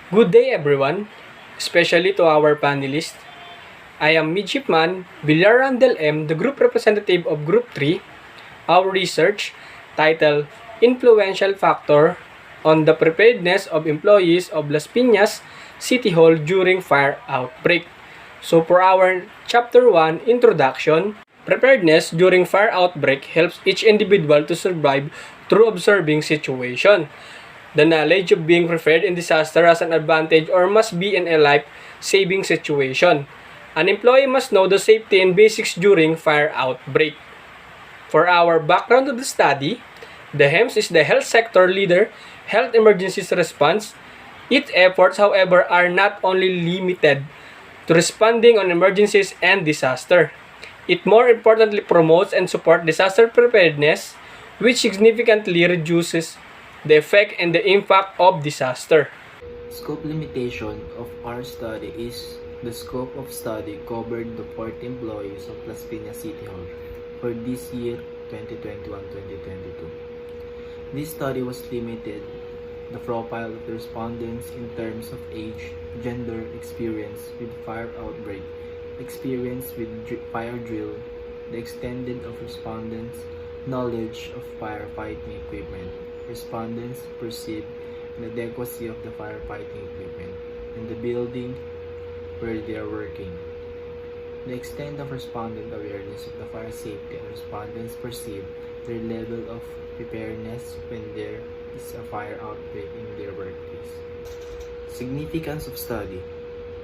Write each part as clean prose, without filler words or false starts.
Good day everyone, especially to our panelists. I am Midshipman Villarandel M, the group representative of Group 3. Our research, titled Influential Factor on the Preparedness of Employees of Las Piñas City Hall During Fire Outbreak. So for our Chapter 1 Introduction, preparedness during fire outbreak helps each individual to survive through observing situation. The knowledge of being prepared in disaster has an advantage or must be in a life-saving situation. An employee must know the safety and basics during fire outbreak. For our background of the study, the HEMS is the health sector leader, health emergencies response. Its efforts, however, are not only limited to responding on emergencies and disaster. It more importantly promotes and supports disaster preparedness, which significantly reduces the effect and the impact of disaster. Scope limitation of our study is the scope of study covered the 40 employees of Las Piñas City Hall for this year 2021-2022. This study was limited the profile of the respondents in terms of age, gender, experience with fire outbreak, experience with fire drill, the extent of respondents' knowledge of firefighting equipment, respondents' perceived inadequacy of the firefighting equipment, and the building where they are working. The extent of respondent awareness of the fire safety and respondents perceive their level of preparedness when there is a fire outbreak in their workplace. Significance of study.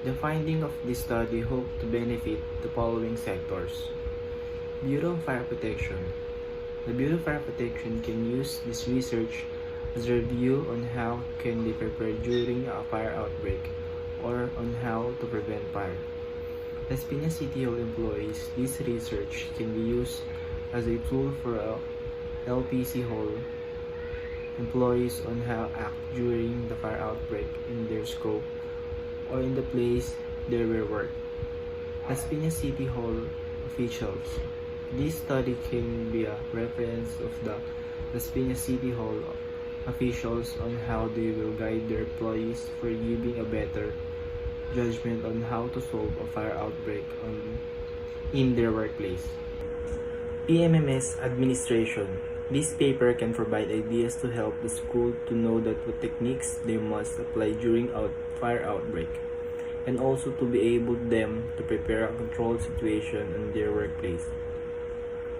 The finding of this study hope to benefit the following sectors. Bureau of Fire Protection. The Bureau of Fire Protection can use this research as a review on how can they prepare during a fire outbreak or on how to prevent fire. Las Piñas City Hall employees, this research can be used as a tool for LPC Hall employees on how act during the fire outbreak in their scope or in the place they were work. Las Piñas City Hall officials. This study can be a reference of the Las Piñas City Hall officials on how they will guide their employees for giving a better judgment on how to solve a fire outbreak in their workplace. PMMS Administration. This paper can provide ideas to help the school to know that what techniques they must apply during fire outbreak, and also to be able them to prepare a controlled situation in their workplace.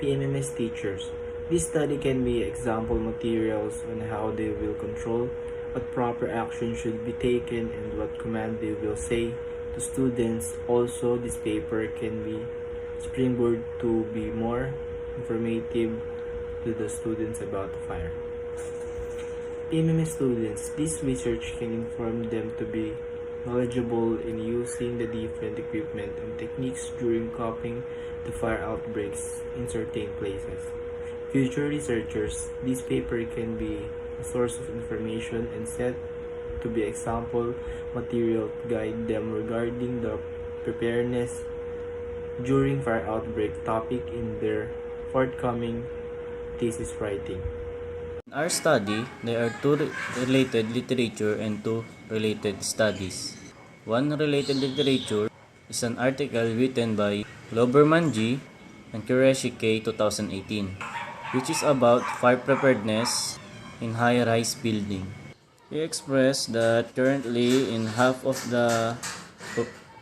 PMMS teachers. This study can be example materials on how they will control, what proper action should be taken, and what command they will say to students. Also, this paper can be springboard to be more informative to the students about the fire. PMMS students. This research can inform them to be knowledgeable in using the different equipment and techniques during coping to fire outbreaks in certain places. Future researchers, this paper can be a source of information and set to be example material to guide them regarding the preparedness during fire outbreak topic in their forthcoming thesis writing. In our study, there are two related literature and two related studies. One related literature is an article written by Loberman G. and Qureshi K. 2018, which is about fire preparedness in high-rise building. He expressed that currently in half of the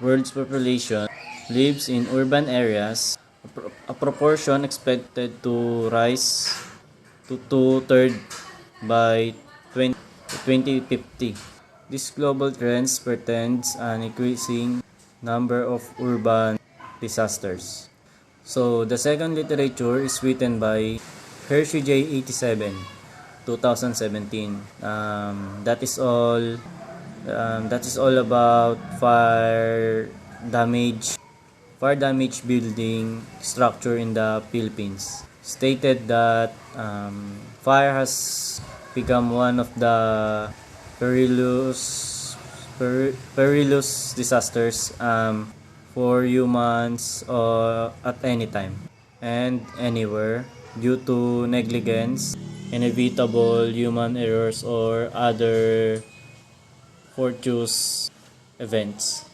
world's population lives in urban areas, a proportion expected to rise to two-thirds by 2050. This global trend portends an increasing number of urban disasters. So the second literature is written by Hershey J. 87, 2017. That is all about fire damage building structure in the Philippines. Stated that fire has become one of the perilous disasters for humans at any time and anywhere due to negligence, inevitable human errors, or other fortuitous events.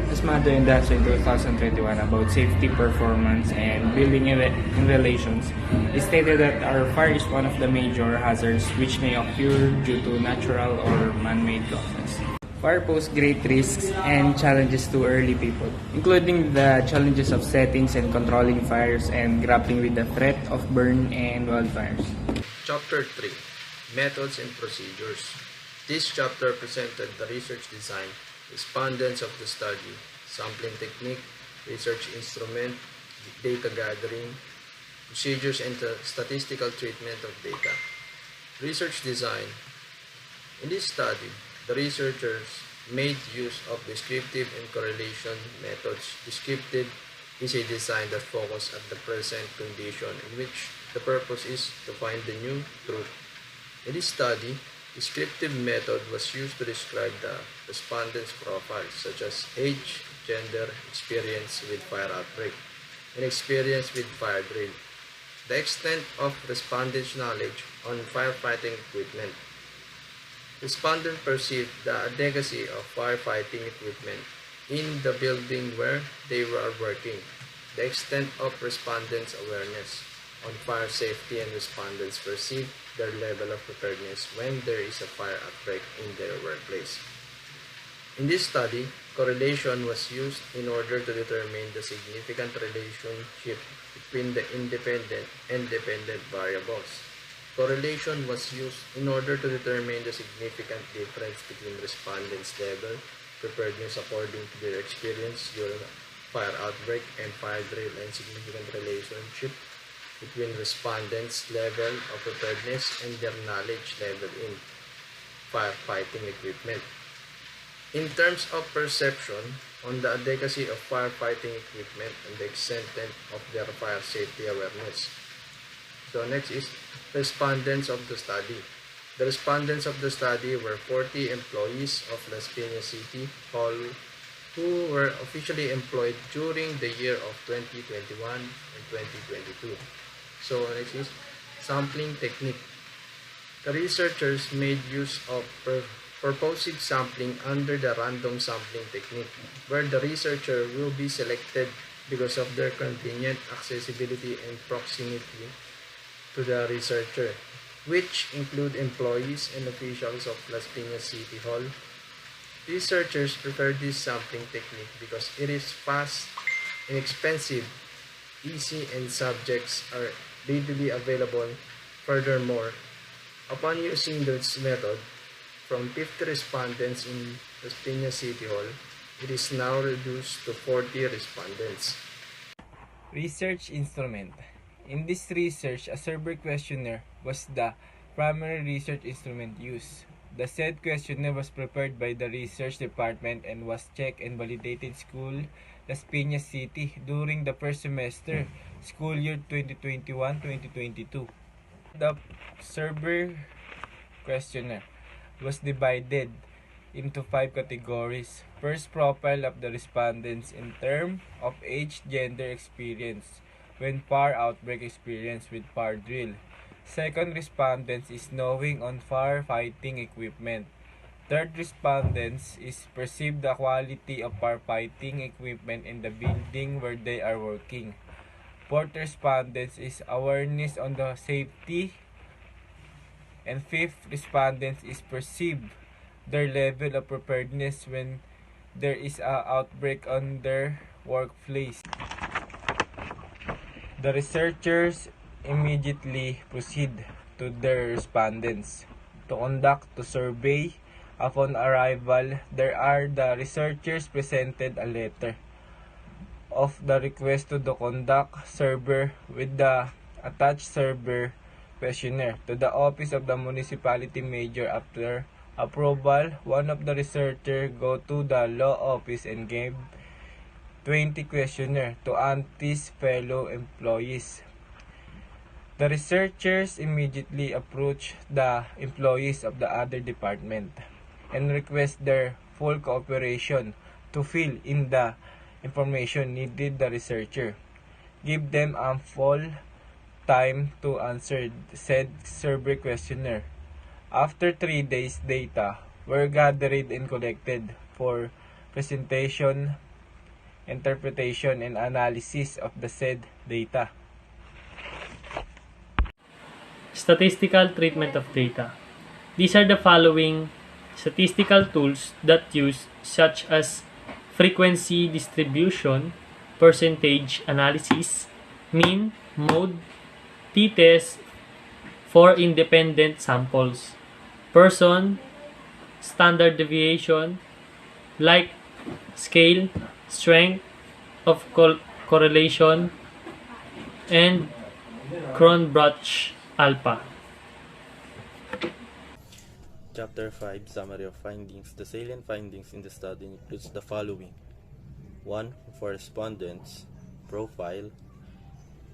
Asmado Industry in 2021 about safety performance and building in relations, it stated that our fire is one of the major hazards which may occur due to natural or man-made causes. Fire poses great risks and challenges to early people, including the challenges of settings and controlling fires and grappling with the threat of burn and wildfires. Chapter 3 Methods and Procedures. This chapter presented the research design, respondents of the study, sampling technique, research instrument, data gathering, procedures, and the statistical treatment of data. Research design. In this study, the researchers made use of descriptive and correlation methods. Descriptive is a design that focuses at the present condition in which the purpose is to find the new truth. In this study, descriptive method was used to describe the respondents' profiles such as age, gender, experience with fire outbreak, and experience with fire drill. The extent of respondents' knowledge on firefighting equipment. Respondents perceived the adequacy of firefighting equipment in the building where they were working. The extent of respondents' awareness on fire safety, and respondents perceive their level of preparedness when there is a fire outbreak in their workplace. In this study, correlation was used in order to determine the significant relationship between the independent and dependent variables. Correlation was used in order to determine the significant difference between respondents' level preparedness according to their experience during fire outbreak and fire drill, and significant relationship between respondents' level of preparedness and their knowledge level in firefighting equipment. In terms of perception on the adequacy of firefighting equipment and the extent of their fire safety awareness. So next is respondents of the study. The respondents of the study were 40 employees of Las Piñas City Hall who were officially employed during the year of 2021 and 2022. So next is sampling technique. The researchers made use of purposive sampling under the random sampling technique, where the researcher will be selected because of their convenient accessibility and proximity to the researcher, which include employees and officials of Las Piñas City Hall. Researchers prefer this sampling technique because it is fast, inexpensive, easy, and subjects are readily available. Furthermore, upon using this method, from 50 respondents in Las Piñas City Hall, it is now reduced to 40 respondents. Research instrument. In this research, a survey questionnaire was the primary research instrument used. The said questionnaire was prepared by the research department and was checked and validated school Las Piñas City during the first semester, school year 2021-2022. The survey questionnaire was divided into 5 categories. First, profile of the respondents in terms of age, gender, experience when fire outbreak experience with fire drill. Second, respondents is knowing on firefighting equipment. Third, respondents is perceive the quality of firefighting equipment in the building where they are working. Fourth, respondents is awareness on the safety. And fifth, respondents is perceive their level of preparedness when there is a outbreak on their workplace. The researchers immediately proceed to their respondents to conduct the survey. Upon arrival, the researchers presented a letter of the request to the conduct survey with the attached survey questionnaire to the office of the municipality major. After approval, one of the researchers go to the law office and gave 20 questionnaire to his fellow employees. The researchers immediately approach the employees of the other department and request their full cooperation to fill in the information needed the researcher. Give them ample time to answer said survey questionnaire. After 3 days, data were gathered and collected for presentation, interpretation, and analysis of the said data. Statistical treatment of data. These are the following statistical tools that use such as frequency distribution, percentage analysis, mean, mode, t-test for independent samples, person, standard deviation, like, scale, strength of correlation, and Cronbach alpha. Chapter 5 Summary of Findings. The salient findings in the study includes the following: 1. For respondents, profile,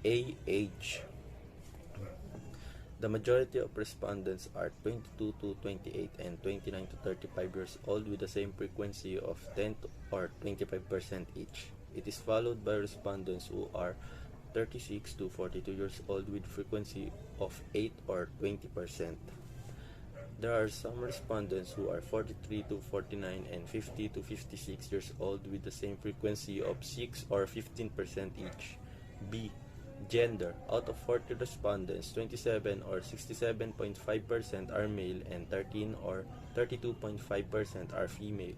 age. The majority of respondents are 22 to 28 and 29 to 35 years old with the same frequency of 10 or 25% each. It is followed by respondents who are 36 to 42 years old with frequency of 8 or 20%. There are some respondents who are 43 to 49 and 50 to 56 years old with the same frequency of 6 or 15% each. B. Gender. Out of 40 respondents, 27 or 67.5% are male and 13 or 32.5% are female.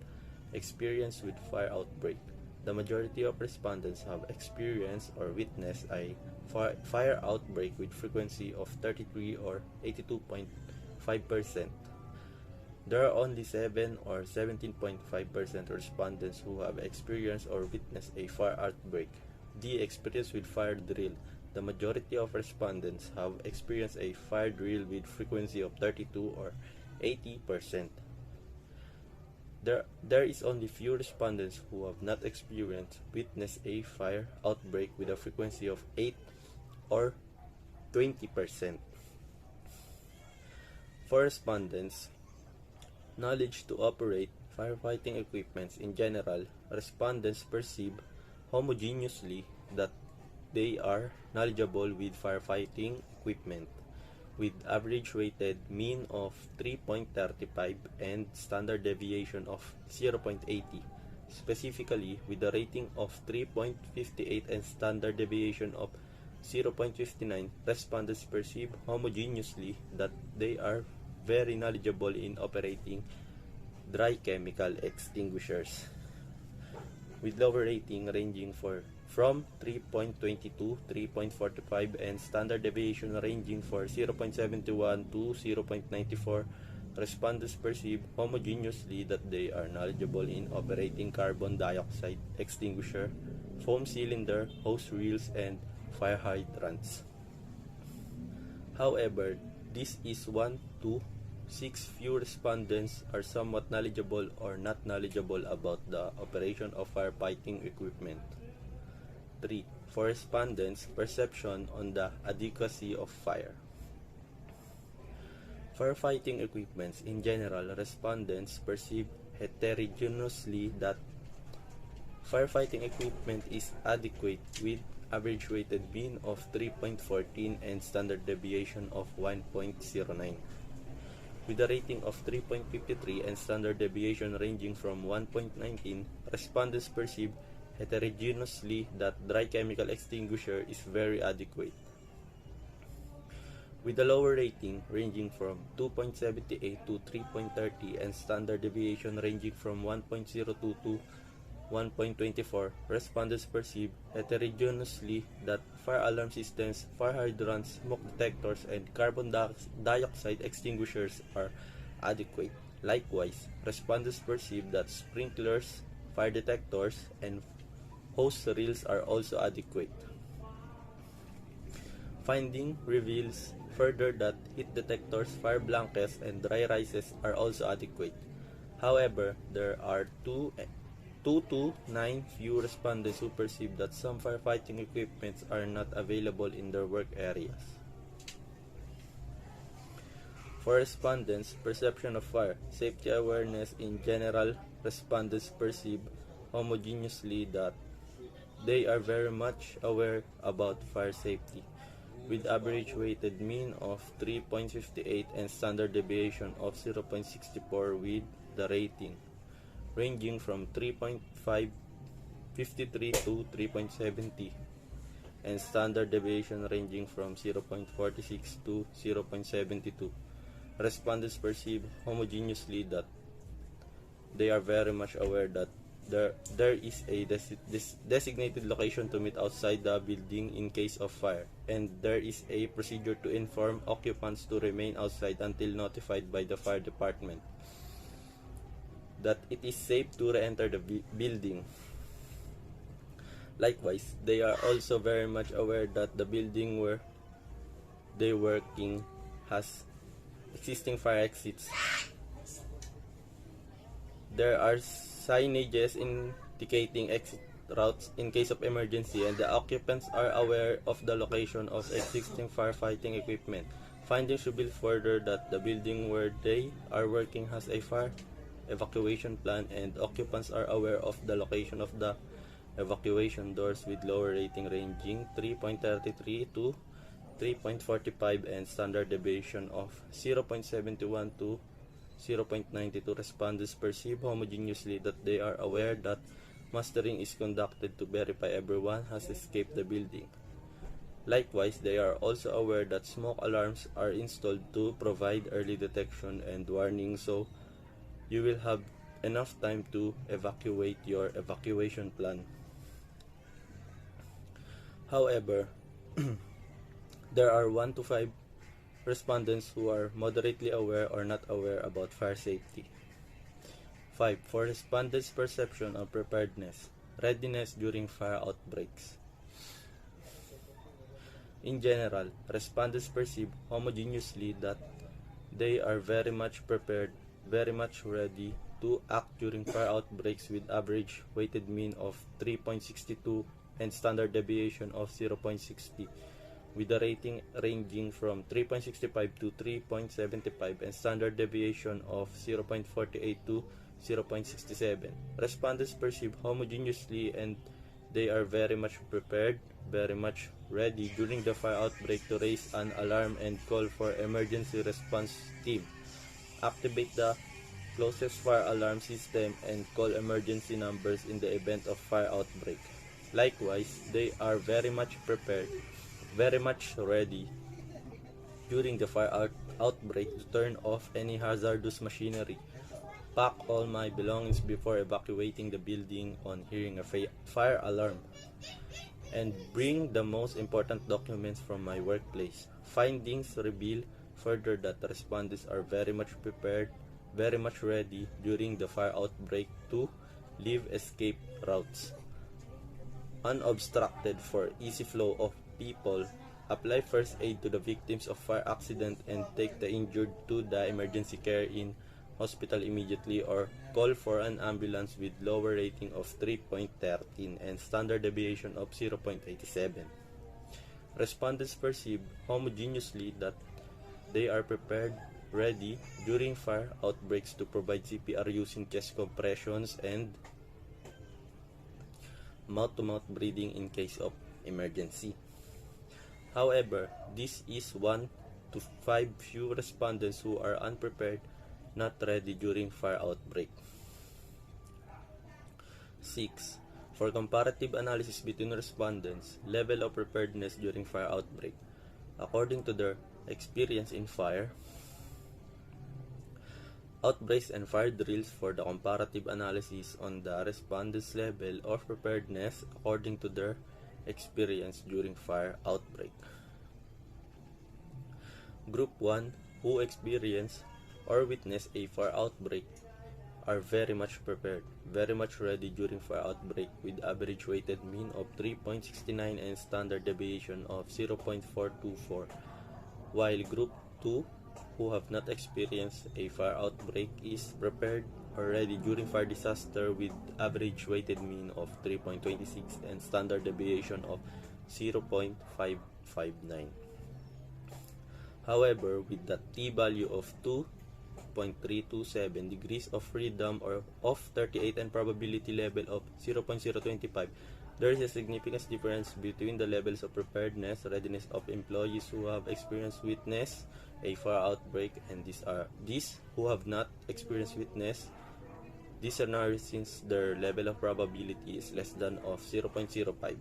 Experience with fire outbreak. The majority of respondents have experienced or witnessed a fire outbreak with frequency of 33 or 82.5%. There are only 7 or 17.5% respondents who have experienced or witnessed a fire outbreak. D. Experience with fire drill. The majority of respondents have experienced a fire drill with frequency of 32 or 80%. There is only few respondents who have not witnessed a fire outbreak with a frequency of 8 or 20%. For respondents, knowledge to operate firefighting equipments in general, respondents perceive homogeneously that they are knowledgeable with firefighting equipment, with average weighted mean of 3.35 and standard deviation of 0.80. Specifically, with a rating of 3.58 and standard deviation of 0.59, respondents perceive homogeneously that they are very knowledgeable in operating dry chemical extinguishers, with lower rating ranging from 3.22, 3.45, and standard deviation ranging for 0.71 to 0.94. Respondents perceive homogeneously that they are knowledgeable in operating carbon dioxide extinguisher, foam cylinder, hose reels, and fire hydrants. However, this is 1 to 6 few respondents are somewhat knowledgeable or not knowledgeable about the operation of firefighting equipment. 3. For respondents, perception on the adequacy of fire. Firefighting equipments in general, respondents perceive heterogeneously that firefighting equipment is adequate with average weighted mean of 3.14 and standard deviation of 1.09. With a rating of 3.53 and standard deviation ranging from 1.19, respondents perceive heterogeneously that dry chemical extinguisher is very adequate. With a lower rating ranging from 2.78 to 3.30 and standard deviation ranging from 1.02 to 1.24, respondents perceive heterogeneously that fire alarm systems, fire hydrants, smoke detectors, and carbon dioxide extinguishers are adequate. Likewise, respondents perceive that sprinklers, fire detectors, and hose reels are also adequate. Finding reveals further that heat detectors, fire blankets, and dry rises are also adequate. However, there are 2 to 9 few respondents who perceive that some firefighting equipments are not available in their work areas. For respondents, perception of fire, safety awareness in general, respondents perceive homogeneously that they are very much aware about fire safety, with average weighted mean of 3.58 and standard deviation of 0.64 with the rating, ranging from 3.553 to 3.70, and standard deviation ranging from 0.46 to 0.72. Respondents perceive homogeneously that they are very much aware that there is a designated location to meet outside the building in case of fire, and there is a procedure to inform occupants to remain outside until notified by the fire department that it is safe to re-enter the building. Likewise, they are also very much aware that the building where they working has existing fire exits. There are signages indicating exit routes in case of emergency, and the occupants are aware of the location of existing firefighting equipment. Findings reveal further that the building where they are working has a fire evacuation plan, and occupants are aware of the location of the evacuation doors with lower rating ranging 3.33 to 3.45 and standard deviation of 0.71 to 0.92. Respondents perceive homogeneously that they are aware that mustering is conducted to verify everyone has escaped the building. Likewise, they are also aware that smoke alarms are installed to provide early detection and warning, so you will have enough time to evacuate your evacuation plan. However, there are 1 to 5 respondents who are moderately aware or not aware about fire safety. 5. For respondents' perception of preparedness, readiness during fire outbreaks. In general, respondents perceive homogeneously that they are very much prepared, very much ready to act during fire outbreaks with average weighted mean of 3.62 and standard deviation of 0.60. With a rating ranging from 3.65 to 3.75 and standard deviation of 0.48 to 0.67. Respondents perceive homogeneously and they are very much prepared, very much ready during the fire outbreak to raise an alarm and call for emergency response team, activate the closest fire alarm system, and call emergency numbers in the event of fire outbreak. Likewise, they are very much prepared, very much ready during the fire outbreak to turn off any hazardous machinery, pack all my belongings before evacuating the building on hearing a fire alarm, and bring the most important documents from my workplace. Findings reveal further that the respondents are very much prepared, very much ready during the fire outbreak to leave escape routes unobstructed for easy flow of people, apply first aid to the victims of fire accident, and take the injured to the emergency care in hospital immediately, or call for an ambulance with lower rating of 3.13 and standard deviation of 0.87. Respondents perceive homogeneously that they are prepared, ready during fire outbreaks to provide CPR using chest compressions and mouth-to-mouth breathing in case of emergency. However, this is 1 to 5 few respondents who are unprepared, not ready during fire outbreak. 6. For comparative analysis between respondents' level of preparedness during fire outbreak, according to their experience in fire, outbreaks and fire drills for the comparative analysis on the respondents' level of preparedness according to their experience during fire outbreak. Group 1, who experience or witness a fire outbreak, are very much prepared, very much ready during fire outbreak with average weighted mean of 3.69 and standard deviation of 0.424, while Group 2, who have not experienced a fire outbreak, is prepared or ready during fire disaster with average weighted mean of 3.26 and standard deviation of 0.559. However, with the t-value of 2.327, degrees of freedom or of 38 and probability level of 0.025, there is a significant difference between the levels of preparedness, readiness of employees who have experienced witness a fire outbreak and these who have not experienced witness this scenario since their level of probability is less than of 0.05.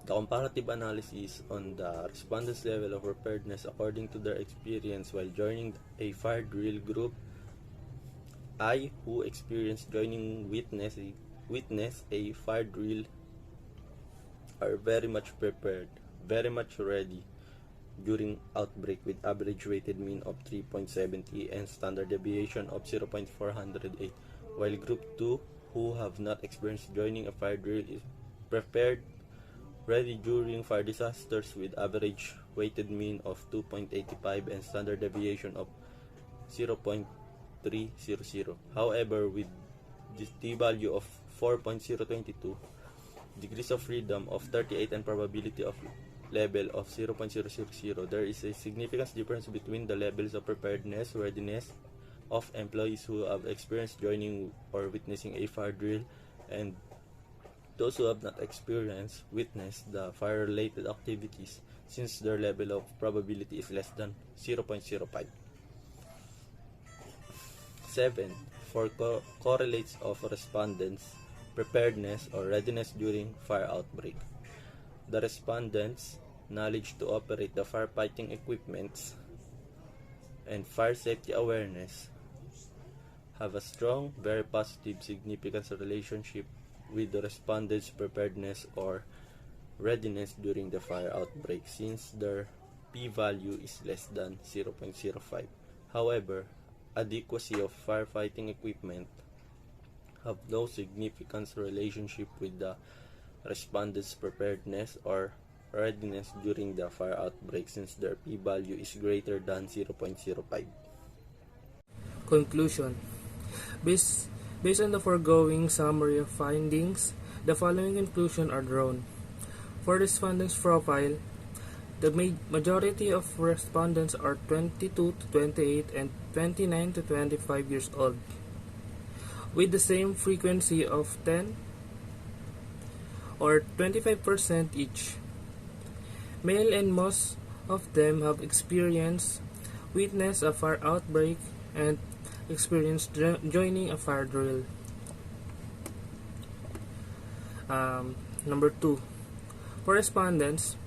The comparative analysis on the respondents' level of preparedness according to their experience while joining a fire drill group I, who experienced joining witness a fire drill, are very much prepared, very much ready during outbreak with average weighted mean of 3.70 and standard deviation of 0.408, while group 2, who have not experienced joining a fire drill, is prepared, ready during fire disasters with average weighted mean of 2.85 and standard deviation of 0.300. However, with this t-value of 4.022, degrees of freedom of 38 and probability of level of 0.000, there is a significant difference between the levels of preparedness, readiness of employees who have experienced joining or witnessing a fire drill and those who have not experienced witnessed the fire-related activities, since their level of probability is less than 0.05. 7. For correlates of respondents' preparedness or readiness during fire outbreak. The respondents' knowledge to operate the firefighting equipments and fire safety awareness have a strong, very positive significance relationship with the respondents' preparedness or readiness during the fire outbreak, since their p-value is less than 0.05. However, adequacy of firefighting equipment have no significant relationship with the respondents' preparedness or readiness during the fire outbreak, since their p-value is greater than 0.05. Conclusion. Based on the foregoing summary of findings, the following conclusions are drawn. For respondents' profile, the majority of respondents are 22 to 28 and 29 to 25 years old, with the same frequency of 10 or 25% each. Male, and most of them have experienced witness a fire outbreak and experienced joining a fire drill. Number 2. For respondents,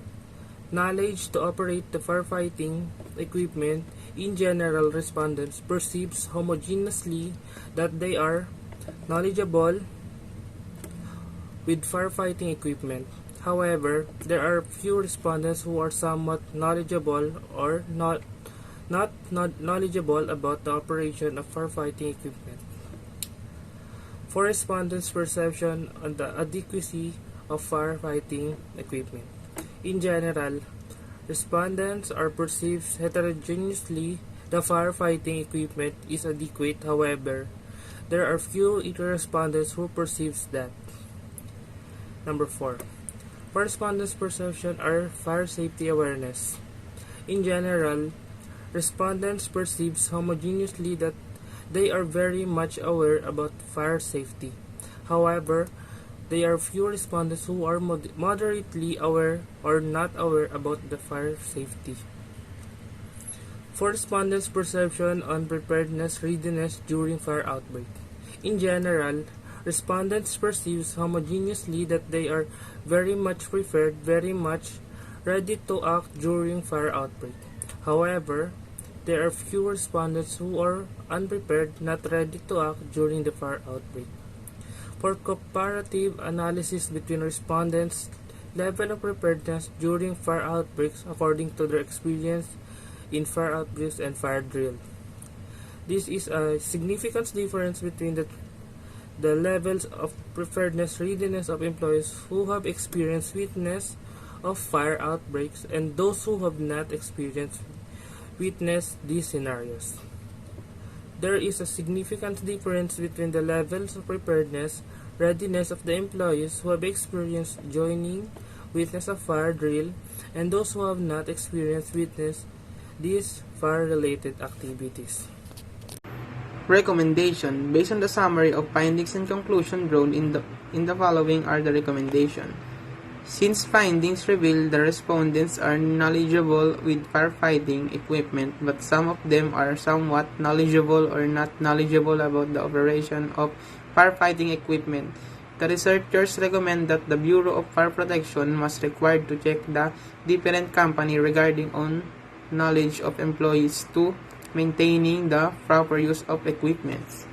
knowledge to operate the firefighting equipment. In general, respondents perceives homogeneously that they are knowledgeable with firefighting equipment. However, there are few respondents who are somewhat knowledgeable or not knowledgeable about the operation of firefighting equipment. For respondents' perception on the adequacy of firefighting equipment. In general, respondents are perceived heterogeneously the firefighting equipment is adequate. However, there are few respondents who perceives that. Number 4. For respondents' perception are fire safety awareness. In general, respondents perceives homogeneously that they are very much aware about fire safety. However, there are few respondents who are moderately aware or not aware about the fire safety. For respondents' perception on preparedness readiness during fire outbreak. In general, respondents perceive homogeneously that they are very much prepared, very much ready to act during fire outbreak. However, there are few respondents who are unprepared, not ready to act during the fire outbreak. For comparative analysis between respondents' level of preparedness during fire outbreaks according to their experience in fire outbreaks and fire drill. This is a significant difference between the levels of preparedness readiness of employees who have experienced witness of fire outbreaks and those who have not experienced witness these scenarios. There is a significant difference between the levels of preparedness readiness of the employees who have experienced joining witness of fire drill and those who have not experienced witness these fire-related activities. Recommendation. Based on the summary of findings and conclusion drawn in the following are the recommendation. Since findings reveal the respondents are knowledgeable with firefighting equipment, but some of them are somewhat knowledgeable or not knowledgeable about the operation of firefighting equipment, the researchers recommend that the Bureau of Fire Protection must required to check the different company regarding on knowledge of employees to maintaining the proper use of equipments.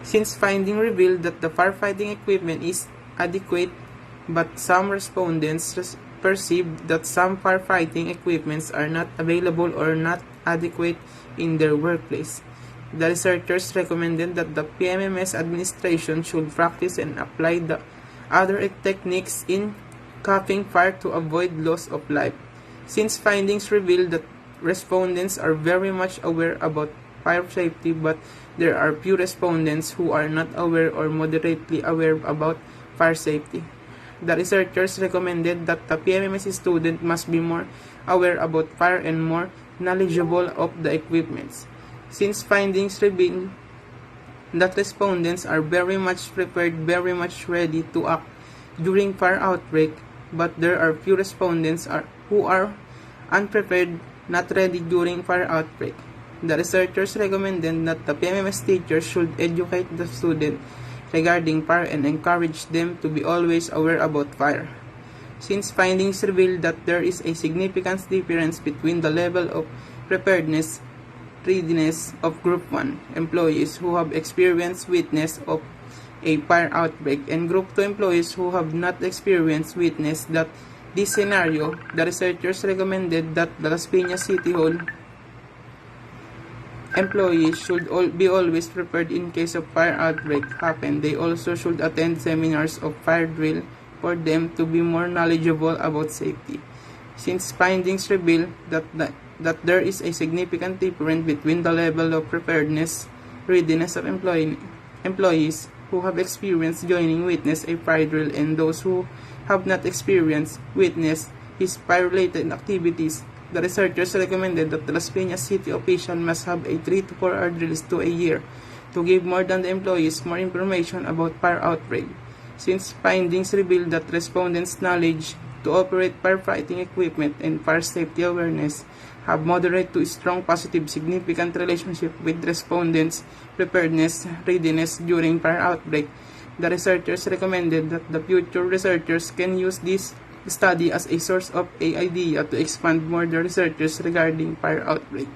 Since finding revealed that the firefighting equipment is adequate, but some respondents perceive that some firefighting equipments are not available or not adequate in their workplace. The researchers recommended that the PMMS administration should practice and apply the other techniques in capping fire to avoid loss of life. Since findings reveal that respondents are very much aware about fire safety, but there are few respondents who are not aware or moderately aware about fire safety. The researchers recommended that the PMMS student must be more aware about fire and more knowledgeable of the equipments. Since findings reveal that respondents are very much prepared, very much ready to act during fire outbreak, but there are few respondents who are unprepared, not ready during fire outbreak. The researchers recommended that the PMMS teachers should educate the student regarding fire and encourage them to be always aware about fire. Since findings reveal that there is a significant difference between the level of preparedness readiness of Group 1 employees who have experienced witness of a fire outbreak and Group 2 employees who have not experienced witness that this scenario, the researchers recommended that the Las Piñas City Hall employees should be always prepared in case of fire outbreak happen. They also should attend seminars of fire drill for them to be more knowledgeable about safety. Since findings reveal that there is a significant difference between the level of preparedness, readiness of employees who have experienced joining witness a fire drill and those who have not experienced witness his fire-related activities, the researchers recommended that the Las Piñas city official must have a 3 to 4 hour drills to a year to give more than the employees more information about fire outbreak. Since findings reveal that respondents' knowledge to operate firefighting equipment and fire safety awareness have moderate to strong positive significant relationship with respondents' preparedness, readiness during fire outbreak, the researchers recommended that the future researchers can use this study as a source of an idea to expand more the researchers regarding fire outbreak.